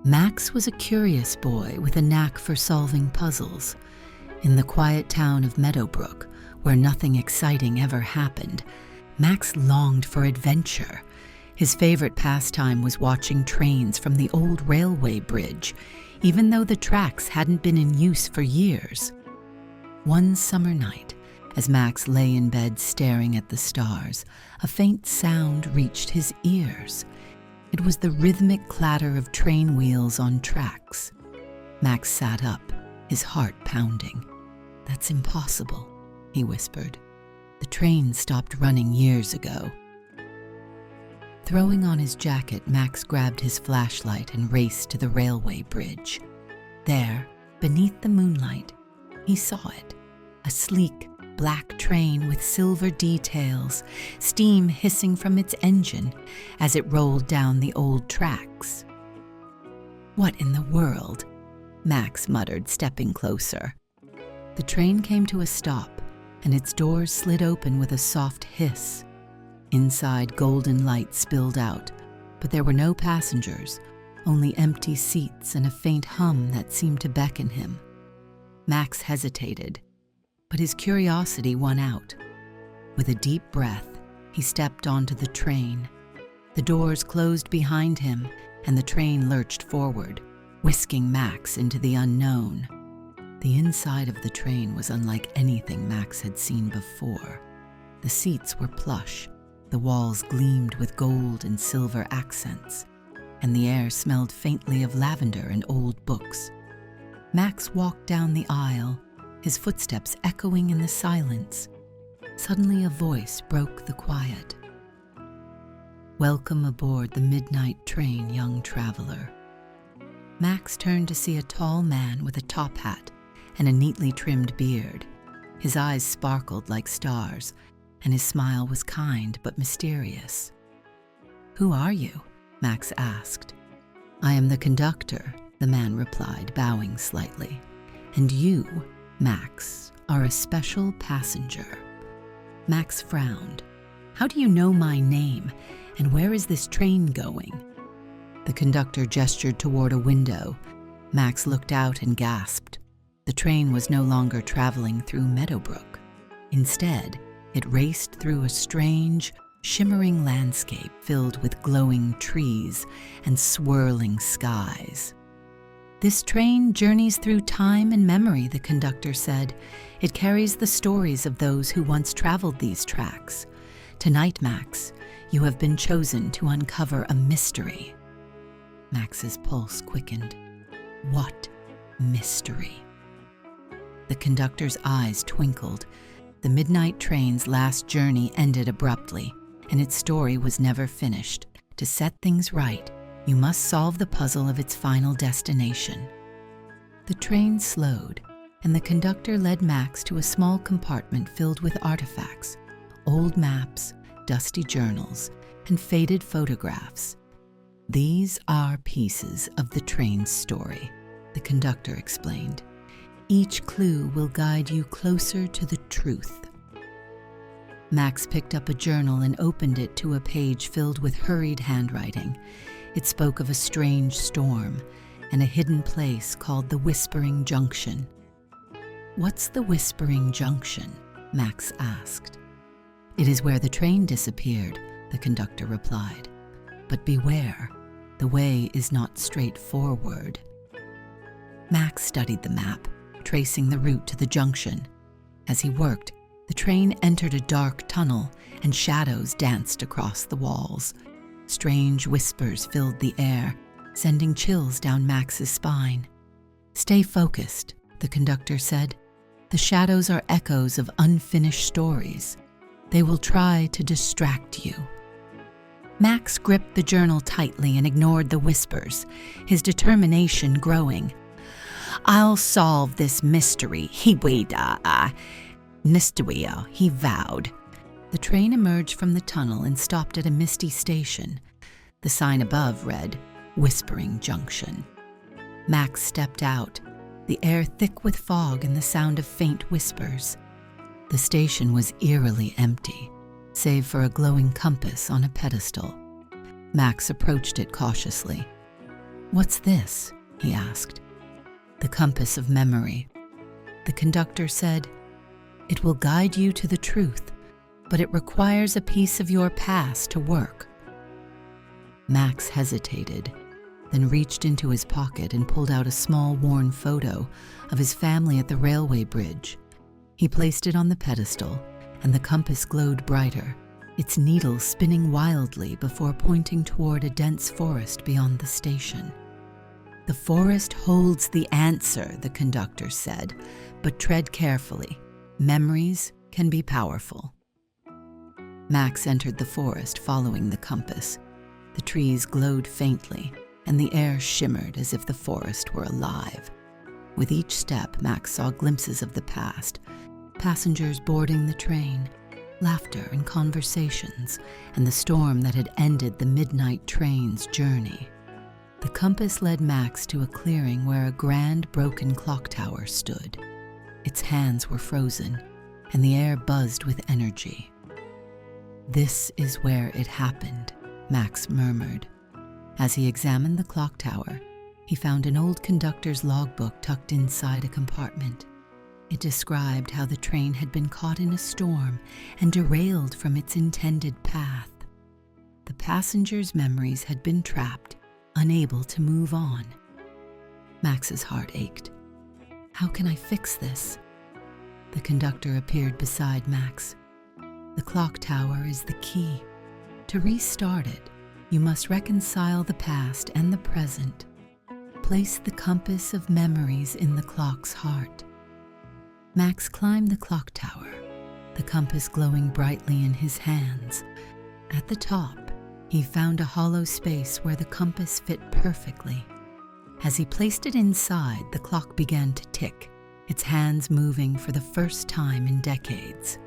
Max was a curious boy with a knack for solving puzzles. In the quiet town of Meadowbrook, where nothing exciting ever happened, Max longed for adventure. His favorite pastime was watching trains from the old railway bridge, even though the tracks hadn't been in use for years. One summer night, as Max lay in bed staring at the stars, a faint sound reached his ears. It was the rhythmic clatter of train wheels on tracks. Max sat up, his heart pounding. "That's impossible," he whispered. "The train stopped running years ago." Throwing on his jacket, Max grabbed his flashlight and raced to the railway bridge. There, beneath the moonlight, he saw it, a sleek, black train with silver details, steam hissing from its engine as it rolled down the old tracks. "What in the world?" Max muttered, stepping closer. The train came to a stop, and its doors slid open with a soft hiss. Inside, golden light spilled out, but there were no passengers, only empty seats and a faint hum that seemed to beckon him. Max hesitated, but his curiosity won out. With a deep breath, he stepped onto the train. The doors closed behind him, and the train lurched forward, whisking Max into the unknown. The inside of the train was unlike anything Max had seen before. The seats were plush, the walls gleamed with gold and silver accents, and the air smelled faintly of lavender and old books. Max walked down the aisle, his footsteps echoing in the silence. Suddenly a voice broke the quiet. "Welcome aboard the midnight train, young traveler." Max turned to see a tall man with a top hat and a neatly trimmed beard. His eyes sparkled like stars, and his smile was kind but mysterious. "Who are you?" Max asked. "I am the conductor," the man replied, bowing slightly. "And you, Max, are a special passenger." Max frowned. "How do you know my name, and where is this train going?" The conductor gestured toward a window. Max looked out and gasped. The train was no longer traveling through Meadowbrook. Instead, it raced through a strange, shimmering landscape filled with glowing trees and swirling skies. "This train journeys through time and memory," the conductor said. "It carries the stories of those who once traveled these tracks. Tonight, Max, you have been chosen to uncover a mystery." Max's pulse quickened. What mystery? The conductor's eyes twinkled. The midnight train's last journey ended abruptly, and its story was never finished. To set things right, you must solve the puzzle of its final destination. The train slowed, and the conductor led Max to a small compartment filled with artifacts, old maps, dusty journals, and faded photographs. "These are pieces of the train's story," the conductor explained. "Each clue will guide you closer to the truth." Max picked up a journal and opened it to a page filled with hurried handwriting. It spoke of a strange storm and a hidden place called the Whispering Junction. "What's the Whispering Junction?" Max asked. "It is where the train disappeared," the conductor replied. "But beware, the way is not straightforward." Max studied the map, tracing the route to the junction. As he worked, the train entered a dark tunnel, and shadows danced across the walls. Strange whispers filled the air, sending chills down Max's spine. "Stay focused," the conductor said. "The shadows are echoes of unfinished stories. They will try to distract you." Max gripped the journal tightly and ignored the whispers, his determination growing. "I'll solve this mystery, he vowed. The train emerged from the tunnel and stopped at a misty station. The sign above read, "Whispering Junction." Max stepped out, the air thick with fog and the sound of faint whispers. The station was eerily empty, save for a glowing compass on a pedestal. Max approached it cautiously. "What's this?" he asked. "The compass of memory." The conductor said, "It will guide you to the truth, but it requires a piece of your past to work." Max hesitated, then reached into his pocket and pulled out a small worn photo of his family at the railway bridge. He placed it on the pedestal, and the compass glowed brighter, its needle spinning wildly before pointing toward a dense forest beyond the station. "The forest holds the answer," the conductor said, "but tread carefully. Memories can be powerful." Max entered the forest following the compass. The trees glowed faintly, and the air shimmered as if the forest were alive. With each step, Max saw glimpses of the past, passengers boarding the train, laughter and conversations, and the storm that had ended the midnight train's journey. The compass led Max to a clearing where a grand broken clock tower stood. Its hands were frozen, and the air buzzed with energy. "This is where it happened," Max murmured. As he examined the clock tower, he found an old conductor's logbook tucked inside a compartment. It described how the train had been caught in a storm and derailed from its intended path. The passengers' memories had been trapped, unable to move on. Max's heart ached. "How can I fix this?" The conductor appeared beside Max. "The clock tower is the key. To restart it, you must reconcile the past and the present. Place the compass of memories in the clock's heart." Max climbed the clock tower, the compass glowing brightly in his hands. At the top, he found a hollow space where the compass fit perfectly. As he placed it inside, the clock began to tick, its hands moving for the first time in decades.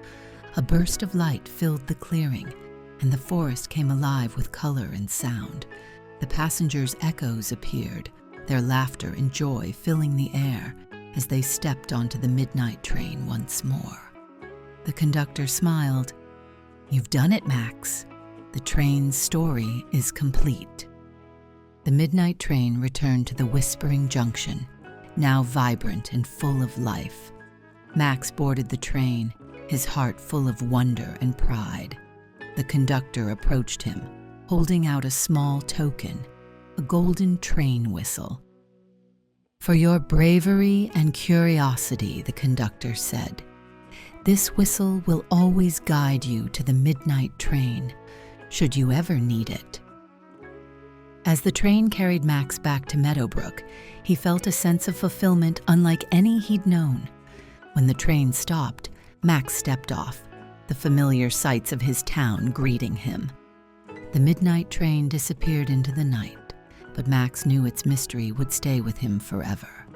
A burst of light filled the clearing, and the forest came alive with color and sound. The passengers' echoes appeared, their laughter and joy filling the air as they stepped onto the midnight train once more. The conductor smiled. "You've done it, Max. The train's story is complete." The midnight train returned to the Whispering Junction, now vibrant and full of life. Max boarded the train, his heart full of wonder and pride. The conductor approached him, holding out a small token, a golden train whistle. "For your bravery and curiosity," the conductor said. "This whistle will always guide you to the midnight train, should you ever need it." As the train carried Max back to Meadowbrook, he felt a sense of fulfillment unlike any he'd known. When the train stopped, Max stepped off, the familiar sights of his town greeting him. The midnight train disappeared into the night, but Max knew its mystery would stay with him forever.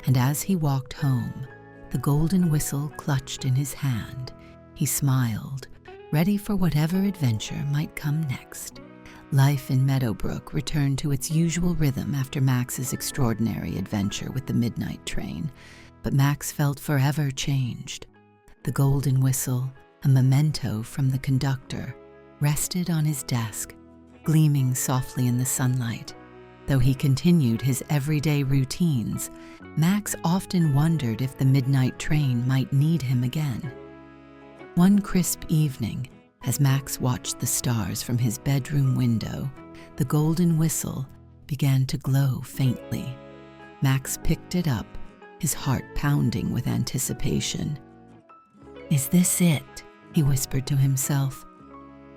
And as he walked home, the golden whistle clutched in his hand, he smiled, ready for whatever adventure might come next. Life in Meadowbrook returned to its usual rhythm after Max's extraordinary adventure with the midnight train, but Max felt forever changed. The golden whistle, a memento from the conductor, rested on his desk, gleaming softly in the sunlight. Though he continued his everyday routines, Max often wondered if the midnight train might need him again. One crisp evening, as Max watched the stars from his bedroom window, the golden whistle began to glow faintly. Max picked it up, his heart pounding with anticipation. "Is this it?" he whispered to himself.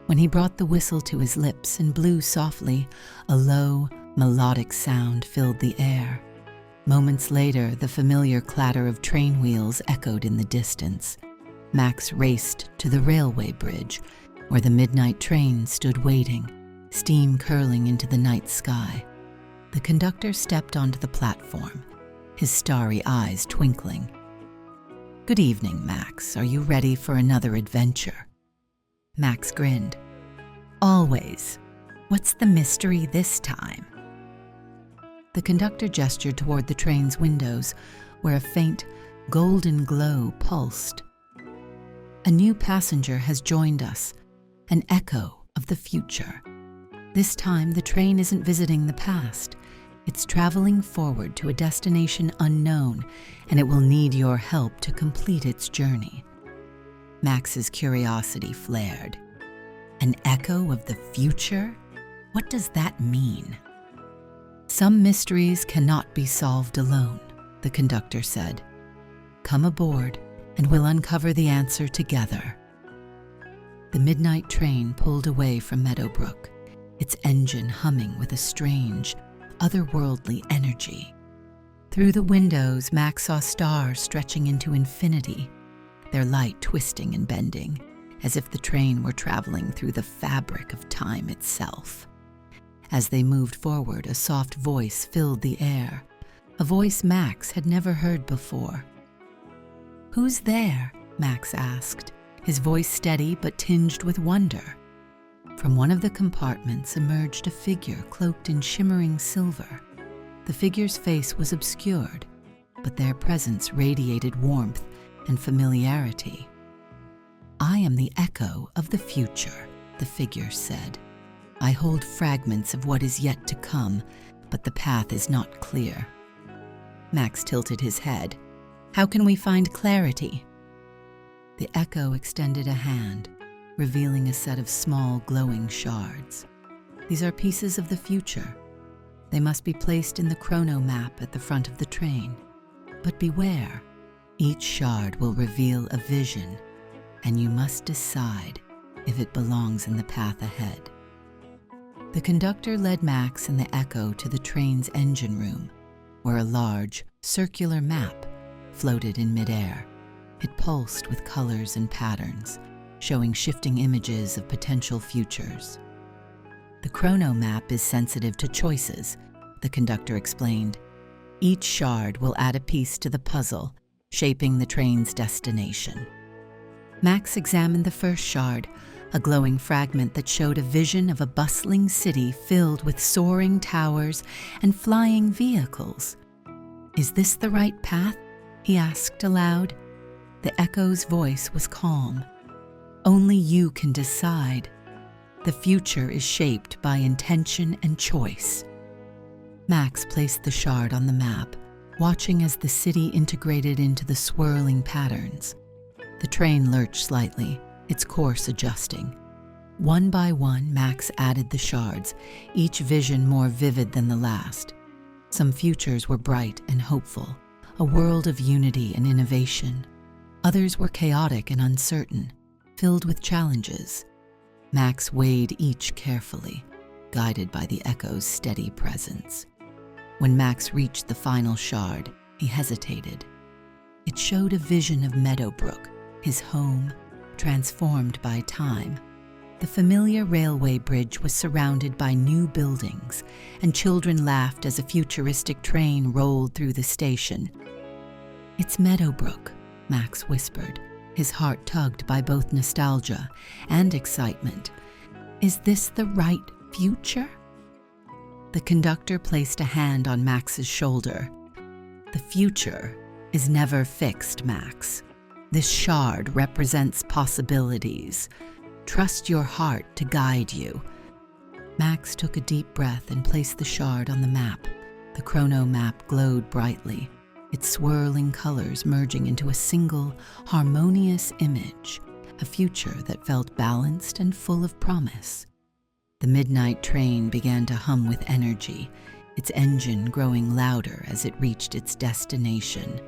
When he brought the whistle to his lips and blew softly, a low, melodic sound filled the air. Moments later, the familiar clatter of train wheels echoed in the distance. Max raced to the railway bridge, where the midnight train stood waiting, steam curling into the night sky. The conductor stepped onto the platform, his starry eyes twinkling. "Good evening, Max. Are you ready for another adventure?" Max grinned. "Always. What's the mystery this time?" The conductor gestured toward the train's windows, where a faint, golden glow pulsed. "A new passenger has joined us, an echo of the future. This time, the train isn't visiting the past. It's traveling forward to a destination unknown, and it will need your help to complete its journey. Max's curiosity flared. An echo of the future? What does that mean? Some mysteries cannot be solved alone, the conductor said. Come aboard, and we'll uncover the answer together. The midnight train pulled away from Meadowbrook, its engine humming with a strange, otherworldly energy. Through the windows, Max saw stars stretching into infinity, their light twisting and bending, as if the train were traveling through the fabric of time itself. As they moved forward, a soft voice filled the air, a voice Max had never heard before. "Who's there?" Max asked, his voice steady but tinged with wonder. From one of the compartments emerged a figure cloaked in shimmering silver. The figure's face was obscured, but their presence radiated warmth and familiarity. "I am the echo of the future," the figure said. "I hold fragments of what is yet to come, but the path is not clear." Max tilted his head. "How can we find clarity?" The echo extended a hand, revealing a set of small, glowing shards. "These are pieces of the future. They must be placed in the chrono map at the front of the train. But beware, each shard will reveal a vision, and you must decide if it belongs in the path ahead." The conductor led Max and the echo to the train's engine room, where a large, circular map floated in midair. It pulsed with colors and patterns, showing shifting images of potential futures. "The chrono map is sensitive to choices," the conductor explained. "Each shard will add a piece to the puzzle, shaping the train's destination." Max examined the first shard, a glowing fragment that showed a vision of a bustling city filled with soaring towers and flying vehicles. "Is this the right path?" he asked aloud. The echo's voice was calm. "Only you can decide. The future is shaped by intention and choice." Max placed the shard on the map, watching as the city integrated into the swirling patterns. The train lurched slightly, its course adjusting. One by one, Max added the shards, each vision more vivid than the last. Some futures were bright and hopeful, a world of unity and innovation. Others were chaotic and uncertain, filled with challenges. Max weighed each carefully, guided by the echo's steady presence. When Max reached the final shard, he hesitated. It showed a vision of Meadowbrook, his home, transformed by time. The familiar railway bridge was surrounded by new buildings, and children laughed as a futuristic train rolled through the station. "It's Meadowbrook," Max whispered, his heart tugged by both nostalgia and excitement. "Is this the right future?" The conductor placed a hand on Max's shoulder. "The future is never fixed, Max. This shard represents possibilities. Trust your heart to guide you." Max took a deep breath and placed the shard on the map. The chrono map glowed brightly, its swirling colors merging into a single, harmonious image, a future that felt balanced and full of promise. The midnight train began to hum with energy, its engine growing louder as it reached its destination.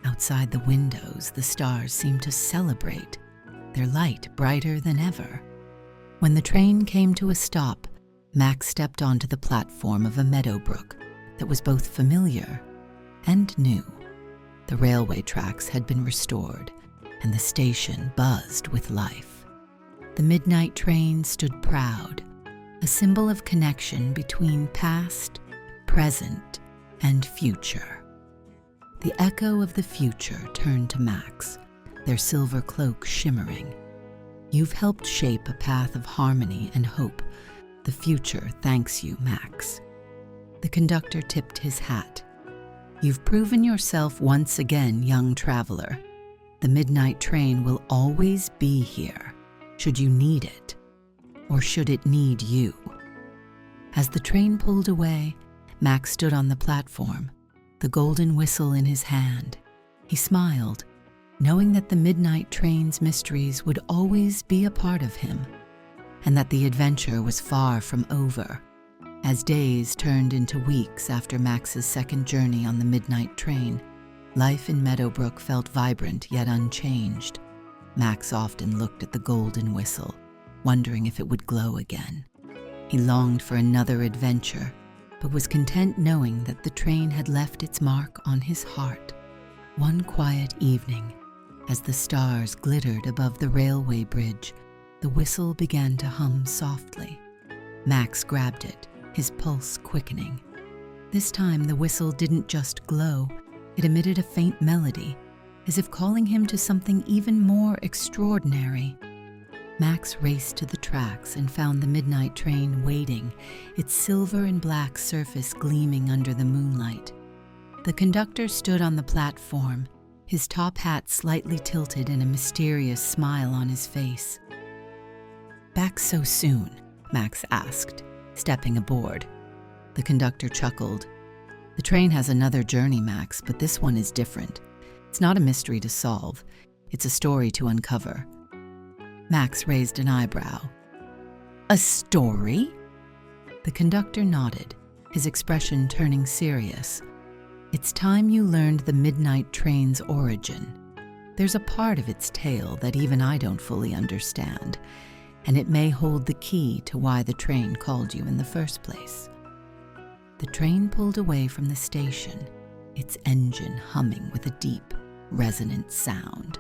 Outside the windows, the stars seemed to celebrate, their light brighter than ever. When the train came to a stop, Max stepped onto the platform of a Meadowbrook that was both familiar and new. The railway tracks had been restored, and the station buzzed with life. The midnight train stood proud, a symbol of connection between past, present, and future. The echo of the future turned to Max, their silver cloak shimmering. "You've helped shape a path of harmony and hope. The future thanks you, Max." The conductor tipped his hat. "You've proven yourself once again, young traveler. The midnight train will always be here, should you need it, or should it need you." As the train pulled away, Max stood on the platform, the golden whistle in his hand. He smiled, knowing that the midnight train's mysteries would always be a part of him, and that the adventure was far from over. As days turned into weeks after Max's second journey on the midnight train, life in Meadowbrook felt vibrant yet unchanged. Max often looked at the golden whistle, wondering if it would glow again. He longed for another adventure, but was content knowing that the train had left its mark on his heart. One quiet evening, as the stars glittered above the railway bridge, the whistle began to hum softly. Max grabbed it, his pulse quickening. This time the whistle didn't just glow, it emitted a faint melody, as if calling him to something even more extraordinary. Max raced to the tracks and found the midnight train waiting, its silver and black surface gleaming under the moonlight. The conductor stood on the platform, his top hat slightly tilted and a mysterious smile on his face. "Back so soon?" Max asked, stepping aboard. The conductor chuckled. "The train has another journey, Max, but this one is different. It's not a mystery to solve. It's a story to uncover." Max raised an eyebrow. "A story?" The conductor nodded, his expression turning serious. "It's time you learned the midnight train's origin. There's a part of its tale that even I don't fully understand, and it may hold the key to why the train called you in the first place." The train pulled away from the station, its engine humming with a deep, resonant sound.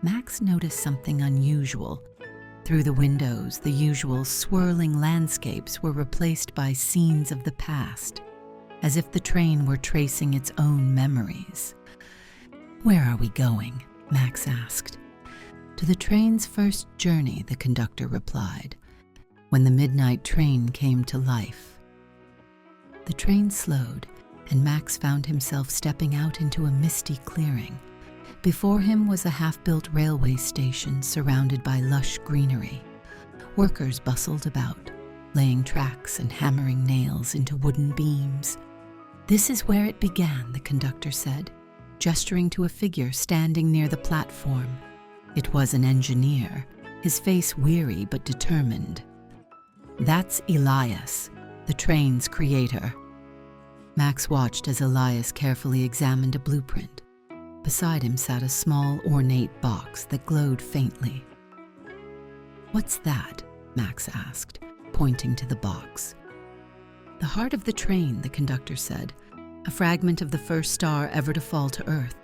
Max noticed something unusual. Through the windows, the usual swirling landscapes were replaced by scenes of the past, as if the train were tracing its own memories. "Where are we going?" Max asked. "To the train's first journey," the conductor replied, "when the midnight train came to life." The train slowed, and Max found himself stepping out into a misty clearing. Before him was a half-built railway station surrounded by lush greenery. Workers bustled about, laying tracks and hammering nails into wooden beams. "This is where it began," the conductor said, gesturing to a figure standing near the platform. It was an engineer, his face weary but determined. "That's Elias, the train's creator." Max watched as Elias carefully examined a blueprint. Beside him sat a small, ornate box that glowed faintly. "What's that?" Max asked, pointing to the box. "The heart of the train," the conductor said, "a fragment of the first star ever to fall to Earth.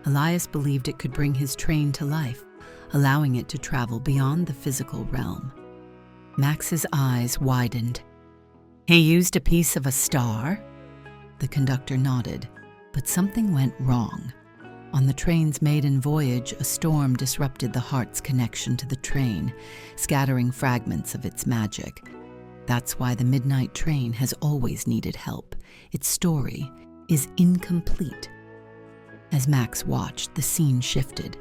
Elias believed it could bring his train to life, allowing it to travel beyond the physical realm." Max's eyes widened. "He used a piece of a star?" The conductor nodded, but something went wrong. On the train's maiden voyage, a storm disrupted the heart's connection to the train, scattering fragments of its magic. That's why the midnight train has always needed help. Its story is incomplete. As Max watched, the scene shifted.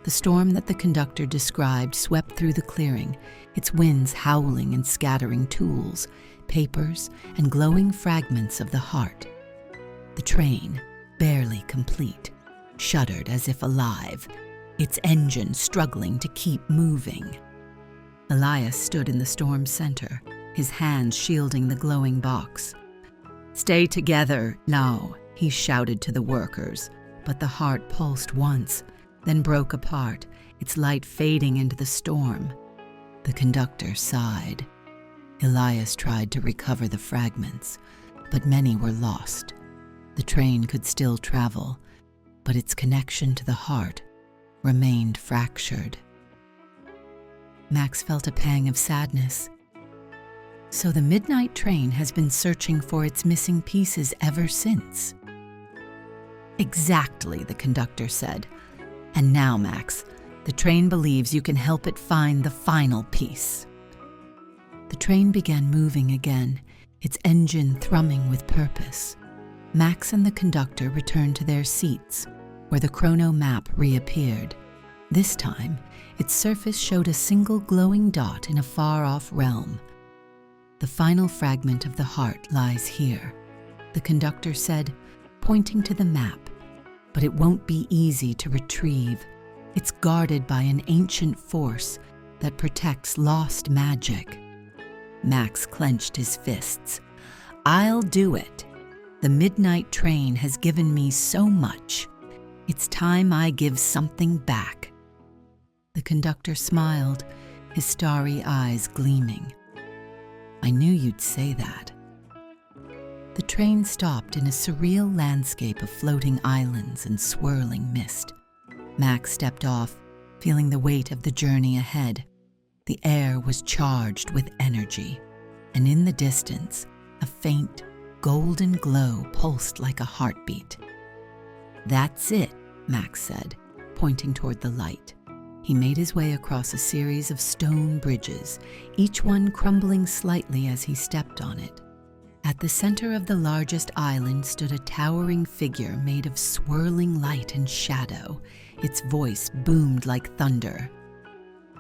The storm that the conductor described swept through the clearing, its winds howling and scattering tools, papers, and glowing fragments of the heart. The train, barely complete, shuddered as if alive, its engine struggling to keep moving. Elias stood in the storm's center, his hands shielding the glowing box. "Stay together, now," he shouted to the workers, but the heart pulsed once, then broke apart, its light fading into the storm. The conductor sighed. Elias tried to recover the fragments, but many were lost. The train could still travel, but its connection to the heart remained fractured. Max felt a pang of sadness. So the midnight train has been searching for its missing pieces ever since. "Exactly," the conductor said. "And now, Max, the train believes you can help it find the final piece." The train began moving again, its engine thrumming with purpose. Max and the conductor returned to their seats, where the chrono map reappeared. This time, its surface showed a single glowing dot in a far-off realm. "The final fragment of the heart lies here." the conductor said, pointing to the map. "But it won't be easy to retrieve. It's guarded by an ancient force that protects lost magic." Max clenched his fists. "I'll do it. The midnight train has given me so much. It's time I give something back." The conductor smiled, his starry eyes gleaming. "I knew you'd say that." The train stopped in a surreal landscape of floating islands and swirling mist. Max stepped off, feeling the weight of the journey ahead. The air was charged with energy, and in the distance, a faint, golden glow pulsed like a heartbeat. "That's it," Max said, pointing toward the light. He made his way across a series of stone bridges, each one crumbling slightly as he stepped on it. At the center of the largest island stood a towering figure made of swirling light and shadow. Its voice boomed like thunder.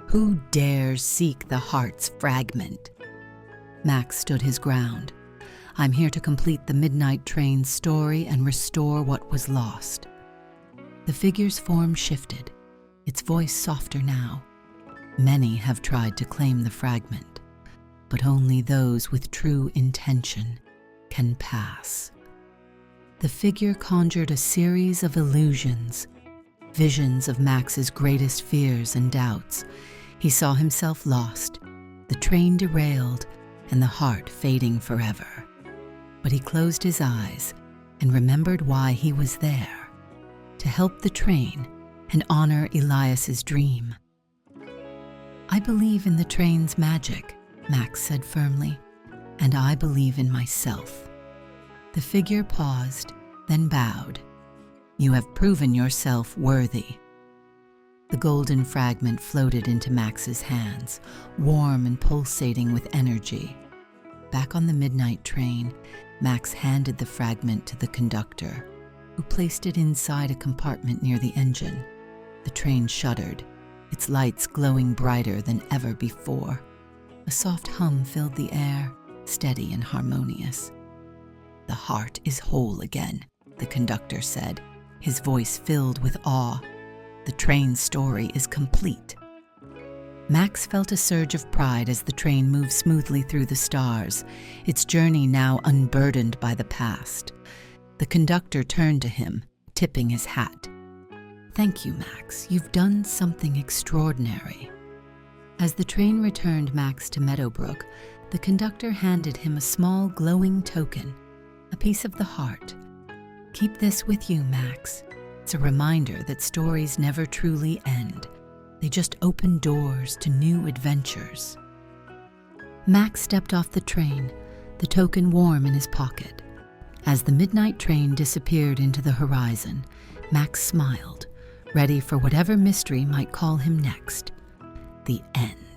"Who dares seek the heart's fragment?" Max stood his ground. "I'm here to complete the midnight train's story and restore what was lost." The figure's form shifted, its voice softer now. "Many have tried to claim the fragment, but only those with true intention can pass." The figure conjured a series of illusions, visions of Max's greatest fears and doubts. He saw himself lost, the train derailed, and the heart fading forever. But he closed his eyes and remembered why he was there: to help the train and honor Elias's dream. "I believe in the train's magic," Max said firmly, "and I believe in myself." The figure paused, then bowed. "You have proven yourself worthy." The golden fragment floated into Max's hands, warm and pulsating with energy. Back on the midnight train, Max handed the fragment to the conductor, who placed it inside a compartment near the engine. The train shuddered, its lights glowing brighter than ever before. A soft hum filled the air, steady and harmonious. "The heart is whole again," the conductor said, his voice filled with awe. "The train's story is complete." Max felt a surge of pride as the train moved smoothly through the stars, its journey now unburdened by the past. The conductor turned to him, tipping his hat. "Thank you, Max. You've done something extraordinary." As the train returned Max to Meadowbrook, the conductor handed him a small glowing token, a piece of the heart. "Keep this with you, Max. It's a reminder that stories never truly end. They just open doors to new adventures." Max stepped off the train, the token warm in his pocket. As the midnight train disappeared into the horizon, Max smiled, ready for whatever mystery might call him next. The end.